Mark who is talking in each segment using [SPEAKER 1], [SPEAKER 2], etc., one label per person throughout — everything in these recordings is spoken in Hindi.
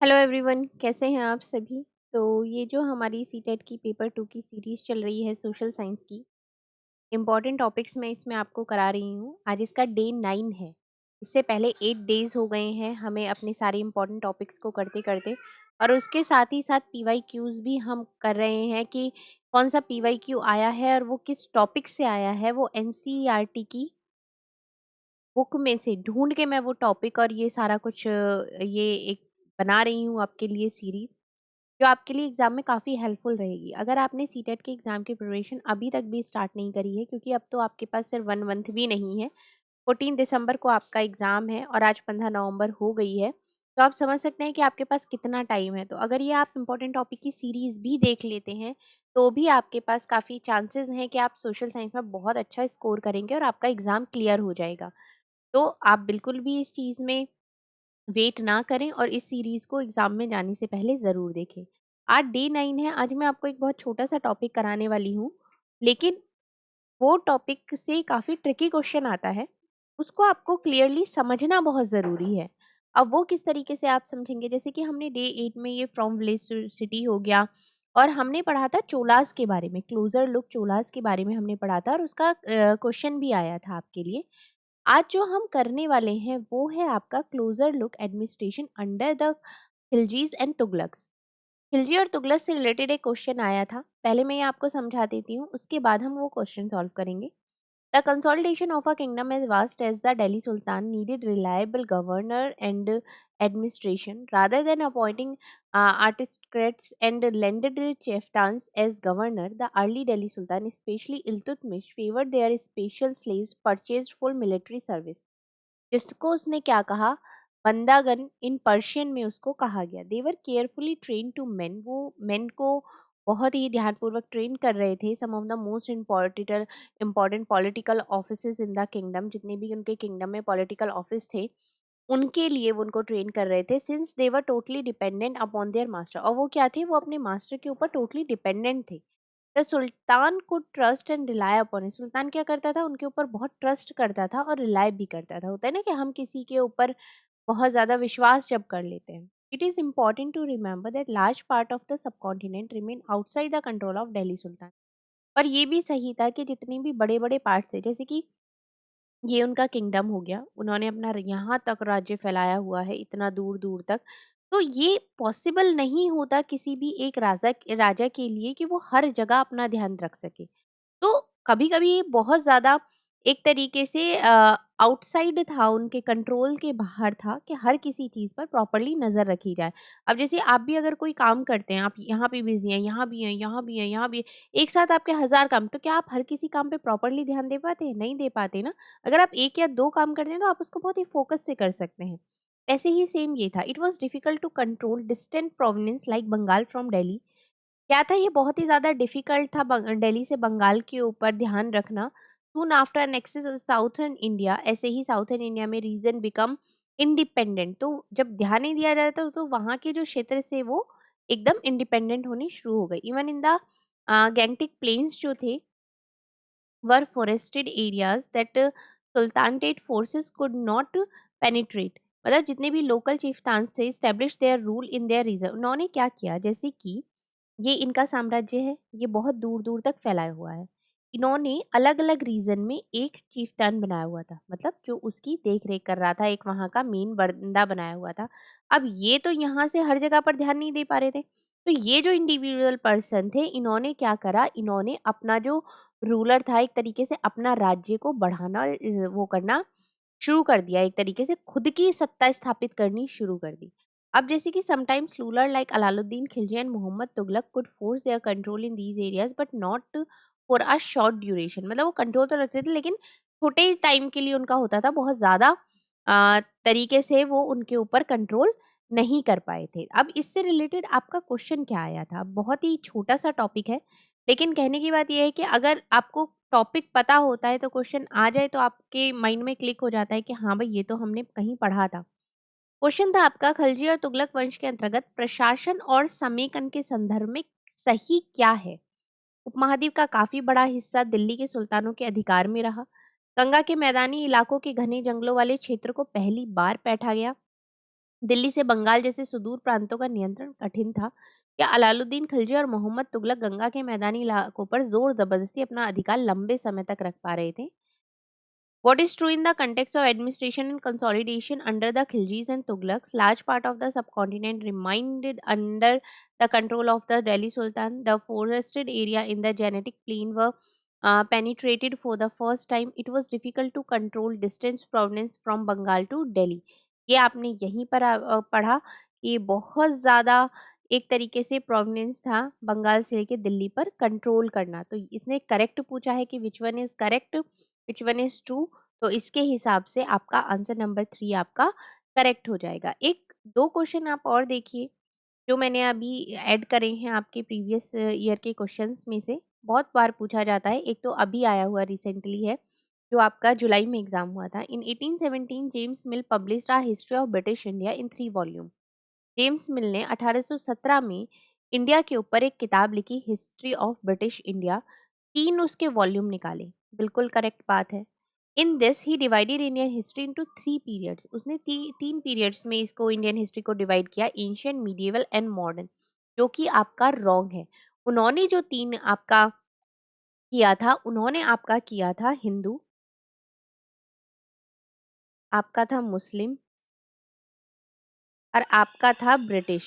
[SPEAKER 1] हेलो एवरीवन, कैसे हैं आप सभी। तो ये जो हमारी सीटेट की पेपर टू की सीरीज़ चल रही है सोशल साइंस की, इम्पॉर्टेंट टॉपिक्स मैं इसमें आपको करा रही हूँ। आज इसका डे 9 है। इससे पहले 8 डेज़ हो गए हैं हमें अपने सारे इम्पॉर्टेंट टॉपिक्स को करते-करते, और उसके साथ ही साथ पीवाईक्यूज़ भी हम कर रहे हैं कि कौन-सा पीवाईक्यू आया है और वो किस टॉपिक से आया है, वो एनसीईआरटी की बुक में से ढूँढ के मैं वो टॉपिक और ये सारा कुछ ये एक बना रही हूँ आपके लिए सीरीज़, जो आपके लिए एग्ज़ाम में काफ़ी हेल्पफुल रहेगी। अगर आपने सीटेट के एग्ज़ाम की प्रिपरेशन अभी तक भी स्टार्ट नहीं करी है, क्योंकि अब तो आपके पास सिर्फ 1 मंथ भी नहीं है, 14 दिसंबर को आपका एग्ज़ाम है और आज 15 नवंबर हो गई है। तो आप समझ सकते हैं कि आपके पास कितना टाइम है। तो अगर ये आप इम्पोर्टेंट टॉपिक की सीरीज़ भी देख लेते हैं, तो भी आपके पास काफ़ी चांसेस हैं कि आप सोशल साइंस में बहुत अच्छा स्कोर करेंगे और आपका एग्ज़ाम क्लियर हो जाएगा। तो आप बिल्कुल भी इस चीज़ में वेट ना करें और इस सीरीज़ को एग्ज़ाम में जाने से पहले ज़रूर देखें। आज डे 9 है, आज मैं आपको एक बहुत छोटा-सा टॉपिक कराने वाली हूँ, लेकिन वो टॉपिक से काफ़ी ट्रिकी क्वेश्चन आता है, उसको आपको क्लियरली समझना बहुत ज़रूरी है। अब वो किस तरीके से आप समझेंगे, जैसे कि हमने डे 8 में ये फ्रॉम विलेज टू सिटी हो गया और हमने पढ़ा था चोलास के बारे में, क्लोज़र लुक चोलास के बारे में हमने पढ़ा था और उसका क्वेश्चन भी आया था आपके लिए। आज जो हम करने वाले हैं वो है आपका closer look administration under the Khiljis and Tughlaqs. Khilji और तुगलक से रिलेटेड एक क्वेश्चन आया था, पहले मैं ये आपको समझा देती हूँ, उसके बाद हम वो क्वेश्चन सॉल्व करेंगे। The consolidation of a kingdom as vast as the Delhi Sultan needed reliable governor and administration rather than appointing aristocrats and landed chieftains as governor. The early Delhi Sultan, especially Iltutmish, favored their special slaves purchased for military service. जिसको उसने क्या कहा, बंदागन इन पर्शियन में उसको कहा गया। They were carefully train to men, वो मेन को बहुत ही ध्यानपूर्वक ट्रेन कर रहे थे। Some of the most important political offices in the kingdom, जितने भी उनके किंगडम में पॉलिटिकल ऑफिस थे उनके लिए वो उनको ट्रेन कर रहे थे। Since they were totally dependent upon their master, और वो क्या थे, वो अपने मास्टर के ऊपर टोटली डिपेंडेंट थे। द सुल्तान को ट्रस्ट एंड रिलाय अपॉन, सुल्तान क्या करता था, उनके ऊपर बहुत ट्रस्ट करता था और रिलाय भी करता था। होता है ना कि हम किसी के ऊपर बहुत ज़्यादा विश्वास जब कर लेते हैं। It is important to remember that large part of the subcontinent remain outside the control of Delhi sultan. और ये भी सही था कि जितने भी बड़े बड़े पार्ट थे, जैसे कि ये उनका किंगडम हो गया, उन्होंने अपना यहाँ तक राज्य फैलाया हुआ है, इतना दूर दूर तक। तो ये पॉसिबल नहीं होता किसी भी एक राजा राजा के लिए कि वो हर जगह अपना ध्यान रख सके। तो कभी-कभी ये बहुत ज़्यादा एक तरीके से आउटसाइड था, उनके कंट्रोल के बाहर था कि हर किसी चीज़ पर प्रॉपर्ली नज़र रखी जाए। अब जैसे आप भी अगर कोई काम करते हैं, आप यहाँ पे बिज़ी हैं, यहाँ भी हैं, यहाँ भी हैं, यहाँ भी हैं, एक साथ आपके हज़ार काम, तो क्या आप हर किसी काम पे प्रॉपर्ली ध्यान दे पाते हैं? नहीं दे पाते ना। अगर आप 1 या 2 काम करते हैं तो आप उसको बहुत ही फ़ोकस से कर सकते हैं। ऐसे ही सेम ये था। It was difficult to control distant province like Bengal from Delhi. क्या था, ये बहुत ही ज़्यादा डिफ़िकल्ट था दिल्ली से बंगाल के ऊपर ध्यान रखना। सून आफ्टर एनेक्सिस साउथर्न इंडिया, ऐसे ही साउथर्न इंडिया में रीजन बिकम इंडिपेंडेंट। तो जब ध्यान नहीं दिया जा रहा था तो वहाँ के जो क्षेत्र से वो एकदम इंडिपेंडेंट होनी शुरू हो गई। Even in the Gangetic plains जो थे were forested areas that sultanate forces could not penetrate. मतलब जितने भी लोकल चीफ्तान्स थे establish their rule in their region. उन्होंने क्या किया, जैसे कि ये इनका साम्राज्य है, ये बहुत दूर-दूर तक फैलाया हुआ है। इन्होंने अलग-अलग रीजन में एक चीफ्टैन बनाया हुआ था, मतलब जो उसकी देख-रेख कर रहा था, एक वहाँ का मेन बंदा बनाया हुआ था। अब ये तो यहाँ से हर जगह पर ध्यान नहीं दे पा रहे थे, तो ये जो इंडिविजुअल पर्सन थे, इन्होंने क्या करा, इन्होंने अपना जो रूलर था, एक तरीके से अपना राज्य को बढ़ाना वो करना शुरू कर दिया, एक तरीके से खुद की सत्ता स्थापित करनी शुरू कर दी। अब जैसे कि sometimes ruler like Alauddin Khilji and Mohammad Tughlaq could force their control in these areas but not for a short duration. मतलब वो कंट्रोल तो रखते थे लेकिन छोटे टाइम के लिए उनका होता था, बहुत ज्यादा तरीके से वो उनके ऊपर कंट्रोल नहीं कर पाए थे। अब इससे रिलेटेड आपका क्वेश्चन क्या आया था, बहुत ही छोटा सा टॉपिक है, लेकिन कहने की बात यह है कि अगर आपको टॉपिक पता होता है तो क्वेश्चन आ जाए तो आपके माइंड में क्लिक हो जाता है कि हाँ भाई, ये तो हमने कहीं पढ़ा था। क्वेश्चन था आपका, खलजी और तुगलक वंश के अंतर्गत प्रशासन और समेकन के संदर्भ में सही क्या है। उपमहाद्वीप का काफी बड़ा हिस्सा दिल्ली के सुल्तानों के अधिकार में रहा। गंगा के मैदानी इलाकों के घने जंगलों वाले क्षेत्र को पहली बार बैठा गया। दिल्ली से बंगाल जैसे सुदूर प्रांतों का नियंत्रण कठिन था। क्या अलाउद्दीन खिलजी और मोहम्मद तुगलक गंगा के मैदानी इलाकों पर जोर जबरदस्ती अपना अधिकार लंबे समय तक रख पा रहे थे? What is true in the context of administration and consolidation under the Khiljis and Tughlaqs? Large part of the subcontinent remained under the control of the Delhi Sultan. The forested area in the Genetic Plain were penetrated for the first time. It was difficult to control distance province from Bengal to Delhi. ये आपने यहीं पर पढ़ा कि बहुत ज़्यादा एक तरीके से प्रोविनेंस था बंगाल से लेके दिल्ली पर कंट्रोल करना। तो इसने करेक्ट पूछा है कि which one is correct, which one is true. तो इसके हिसाब से आपका आंसर नंबर 3 आपका करेक्ट हो जाएगा। 1-2 क्वेश्चन आप और देखिए, जो मैंने अभी ऐड करे हैं आपके प्रीवियस ईयर के क्वेश्चंस में से। बहुत बार पूछा जाता है, एक तो अभी आया हुआ रिसेंटली है, जो आपका जुलाई में एग्ज़ाम हुआ था। इन 1817 James mill published a history of British India in 3 volume. James मिल ने 1817 में इंडिया के ऊपर एक किताब लिखी, हिस्ट्री ऑफ ब्रिटिश इंडिया। 3 उसके वॉल्यूम निकाले, बिल्कुल करेक्ट बात है। In this he divided Indian history into 3 periods. उसने 3 पीरियड्स में इसको इंडियन हिस्ट्री को डिवाइड किया, एंशिएंट, मीडिएवल एंड मॉडर्न, जो कि आपका रॉन्ग है। उन्होंने जो 3 आपका किया था, उन्होंने आपका किया था हिंदू, आपका था मुस्लिम और आपका था ब्रिटिश।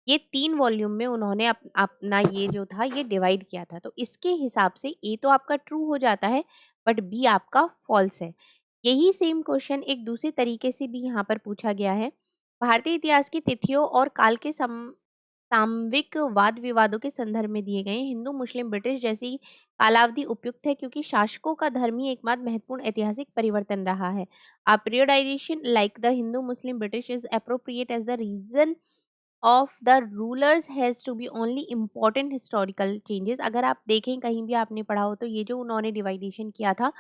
[SPEAKER 1] ये 3 वॉल्यूम में उन्होंने अपना ये जो था ये डिवाइड किया था। तो इसके हिसाब से ए तो आपका ट्रू हो जाता है, बट बी आपका फॉल्स है। यही सेम क्वेश्चन एक दूसरे तरीके से भी यहाँ पर पूछा गया है। भारतीय इतिहास की तिथियों और काल के सामविक वाद विवादों के संदर्भ में दिए गए हिंदू, मुस्लिम, ब्रिटिश जैसी कालावधि उपयुक्त है, क्योंकि शासकों का धर्म ही एकमात्र महत्वपूर्ण ऐतिहासिक परिवर्तन रहा है। A periodization like the Hindu, Muslim, British is appropriate as the reason of the rulers has to be only important historical changes। अगर आप देखें कहीं भी आपने पढ़ा हो तो ये जो उन्होंने डिवाइडेशन किया था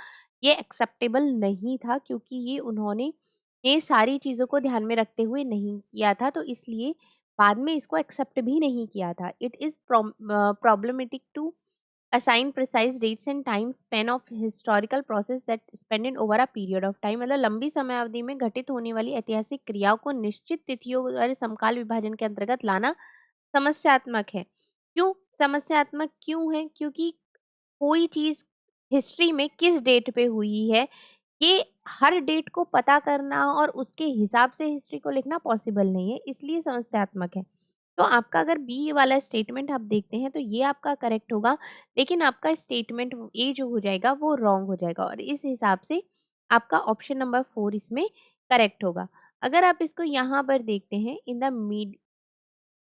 [SPEAKER 1] ये एक्सेप्टेबल नहीं था, क्योंकि ये उन्होंने ये सारी चीज़ों को ध्यान में रखते हुए नहीं किया था, तो इसलिए बाद में इसको एक्सेप्ट भी नहीं किया था। It is problematic to assign precise dates and time span of historical process that spending over a period of time। मतलब लंबी समय अवधि में घटित होने वाली ऐतिहासिक क्रियाओं को निश्चित तिथियों और समकाल विभाजन के अंतर्गत लाना समस्यात्मक है। क्यों समस्यात्मक क्यों है? क्योंकि कोई चीज हिस्ट्री में किस डेट पे हुई है, ये हर डेट को पता करना और उसके हिसाब से हिस्ट्री को लिखना पॉसिबल नहीं है, इसलिए समस्यात्मक है। तो आपका अगर बी वाला स्टेटमेंट आप देखते हैं तो ये आपका करेक्ट होगा, लेकिन आपका स्टेटमेंट ए जो हो जाएगा वो रॉन्ग हो जाएगा, और इस हिसाब से आपका ऑप्शन नंबर 4 इसमें करेक्ट होगा। अगर आप इसको यहाँ पर देखते हैं, in the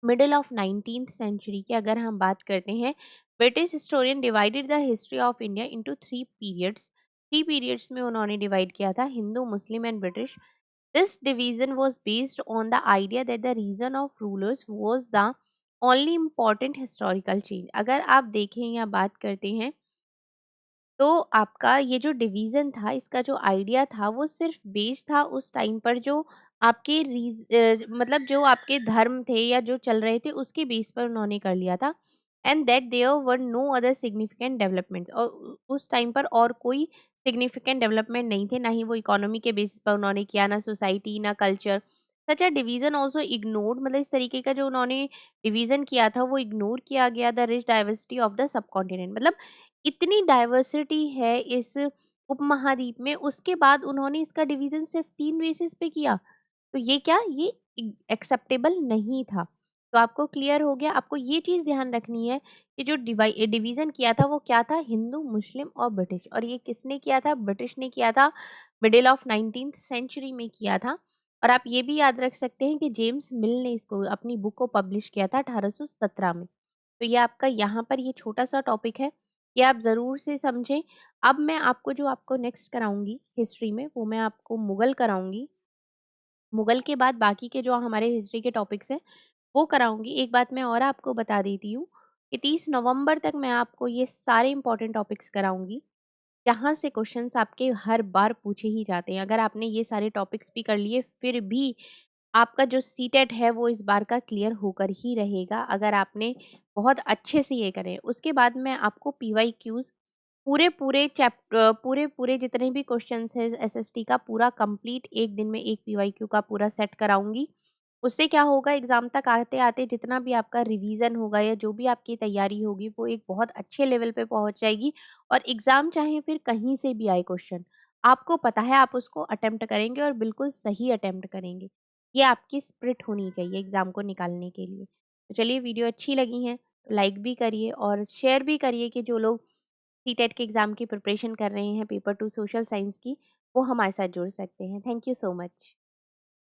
[SPEAKER 1] middle of 19th century की अगर हम बात करते हैं, British historian divided the history of India into 3 periods. 3 periods में उन्होंने डिवाइड किया था, Hindu, Muslim and British. This division was based on the idea that the reign of rulers was the only important historical change। अगर आप देखें या बात करते हैं तो आपका ये जो डिवीज़न था, इसका जो आइडिया था वो सिर्फ़ बेस्ड था उस टाइम पर जो आपके मतलब जो आपके धर्म थे या जो चल रहे थे उसके बेस पर उन्होंने कर लिया था, and that there were no other significant developments. और उस टाइम पर और कोई सिग्निफिकेंट डेवलपमेंट नहीं थे, ना ही वो इकोनॉमी के बेसिस पर उन्होंने किया, ना सोसाइटी, ना कल्चर। सच अ डिवीज़न ऑल्सो इग्नोर्ड, मतलब इस तरीके का जो उन्होंने डिवीज़न किया था वो इग्नोर किया गया the rich diversity of the subcontinent. मतलब इतनी डाइवर्सिटी है इस उपमहाद्वीप में, उसके बाद उन्होंने इसका डिवीज़न सिर्फ़ 3 बेसिस पे किया। तो ये क्या, ये एक्सेप्टेबल नहीं था। तो आपको क्लियर हो गया। आपको ये चीज़ ध्यान रखनी है कि जो डिवीज़न किया था वो क्या था, हिंदू, मुस्लिम और ब्रिटिश। और ये किसने किया था? ब्रिटिश ने किया था, मिडिल ऑफ 19th सेंचुरी में किया था। और आप ये भी याद रख सकते हैं कि जेम्स मिल ने इसको अपनी बुक को पब्लिश किया था 1817 में। तो ये आपका यहाँ पर ये छोटा-सा टॉपिक है, ये आप ज़रूर से समझें। अब मैं आपको जो आपको नेक्स्ट कराऊँगी हिस्ट्री में, वो मैं आपको मुगल कराऊँगी। मुगल के बाद बाकी के जो हमारे हिस्ट्री के टॉपिक्स हैं, वो कराऊँगी। एक बात मैं और आपको बता देती हूँ कि 30 नवंबर तक मैं आपको ये सारे इम्पोर्टेंट टॉपिक्स कराऊँगी, जहाँ से क्वेश्चंस आपके हर बार पूछे ही जाते हैं। अगर आपने ये सारे टॉपिक्स भी कर लिए, फिर भी आपका जो सीटेट है, वो इस बार का क्लियर होकर ही रहेगा, अगर आपने बहुत अच्छे से ये करें। उसके बाद मैं आपको पीवाईक्यूज़ पूरे जितने भी क्वेश्चंस हैं एसएसटी का पूरा कंप्लीट 1 दिन में 1 पीवाईक्यू का पूरा सेट कराऊँगी। उससे क्या होगा, एग्ज़ाम तक आते-आते जितना भी आपका रिवीज़न होगा या जो भी आपकी तैयारी होगी वो एक बहुत अच्छे लेवल पे पहुँच जाएगी और एग्ज़ाम चाहे फिर कहीं से भी आए क्वेश्चन, आपको पता है आप उसको अटेम्प्ट करेंगे और बिल्कुल सही अटेम्प्ट करेंगे। ये आपकी स्पिरिट होनी चाहिए एग्ज़ाम को निकालने के लिए। तो चलिए, वीडियो अच्छी लगी है तो लाइक भी करिए और शेयर भी करिए कि जो लोग सीटेट के एग्ज़ाम की प्रिपरेशन कर रहे हैं पेपर 2 सोशल साइंस की, वो हमारे साथ जुड़ सकते हैं। Thank you so much.